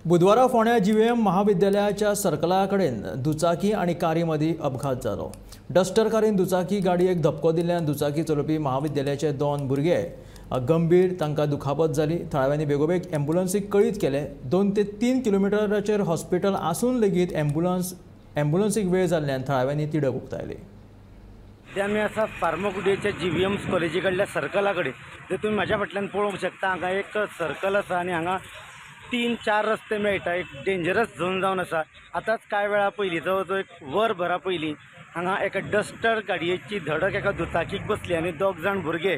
बुधवारा फोंड्या जीवीएम महाविद्यालयाच्या सर्कला कडेन दुचाकी आणि कारी मदीं अपघात जालो। डस्टर कारीन दुचाकी गाडयेक धपको दिल्ल्यान दुचाकी चलोवपी महाविद्यालयाचे 2 भुरगे गंभीर तांकां दुखापत जाली। थळाव्यांनी बेगोबेग एम्ब्युलन्सीक कळीत केले। 2 ते 3 किलोमिटराचेर हॉस्पिटल आसून लेगीत एम्ब्युलन्सीक वेळ जाल्ल्यान थळाव्यांनी तिडक उक्तायली। आमी आसा फार्मागुडयेच्या जीवीएम कॉलेजी कडल्या सर्कला कडेन। ते तुमी म्हाज्या फाटल्यान पळोवंक शकता, हांगा एक सर्कल आसा आनी हांगा 3-4 रस्ते मेळटा। एक डेंजरस झोन जावन आसा। आतांच कांय वेळा पयलीं जवळ एक वरभरा पयलीं हांगा एका डस्टर गाडयेची धडक एका दुचाकीक बसली आनी 2 जाण भुरगे,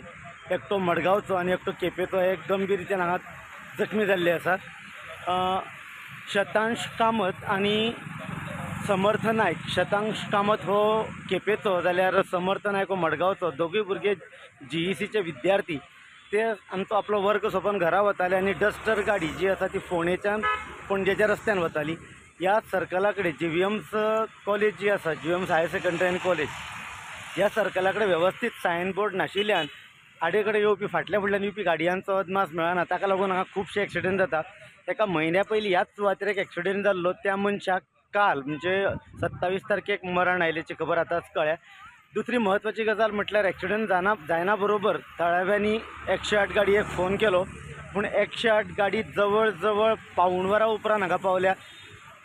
एकटो मडगांवचो आनी एकटो केपेंचो, एक गंभीर रितीन हांगा जखमी जाल्ले आसात। शतांश कामत आनी समर्थ नायक, शतांश कामत हो केपेंचो जाल्यार समर्थ नायक हो मडगांवचो, दोगूय भुरगे जीईसीचे विद्यार्थी। ते आमचो आपलो वर्ग सोंपोवन घरा वताले आनी डस्टर गाडी जी आसा ती फोंडेच्यान पणजेच्या रस्त्यान वताली। ह्या सर्कला कडेन जीवीएम्स कॉलेज जी आसा, जीवीएम्स हायर सेकंडरी आनी कॉलेज, ह्या सर्कला कडेन वेवस्थीत सायन बोर्ड नाशिल्ल्यान आडे कडेन येवपी फाटल्या फुडल्यान येवपी गाडयांचो अदमास मेळना। ताका लागून हांगा खुबशे एक्सिडेंट जातात। एका म्हयन्या पयलीं ह्याच सुवातेर एक एक्सिडेंट जाल्लो, त्या मनशाक काल म्हणजे 27 तारखेक मरण आयल्याची खबर आतांच कळ्ळ्या। दुसरी म्हत्वाची गजाल म्हटल्यार एक्सिडेंट जायना बरोबर थळाव्यांनी 108 गाडयेक फोन केलो, पूण 108 गाडी जवळ जवळ पाऊण वरा उपरांत हांगा पावल्या।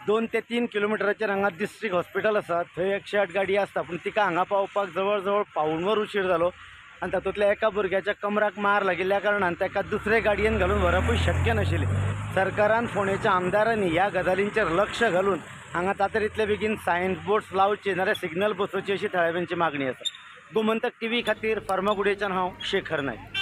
2 ते 3 किलोमिटराचेर हांगा डिस्ट्रिक्ट हॉस्पिटल आसा, थंय 108 गाडी आसता, पूण तिका हांगा पावपाक जवळ जवळ पाऊण वर उशीर जालो। आनी तातूंतल्या एका भुरग्याच्या कमराक मार लागिल्ल्या कारणान ताका दुसरे गाडयेन घालून व्हरपूय शक्य नाशिल्लें। सरकारान, फोंडेच्या आमदारांनी ह्या गजालींचेर लक्ष घालून हांगा जाता तितले बेगीन सायन बोर्ड्स लावचे, नाल्यार सिग्नल बसोवची अशी थळाव्यांची मागणी आसा। गोमंतक टीव्ही खातीर फार्मागुडयेच्यान हांव शेखर नायक।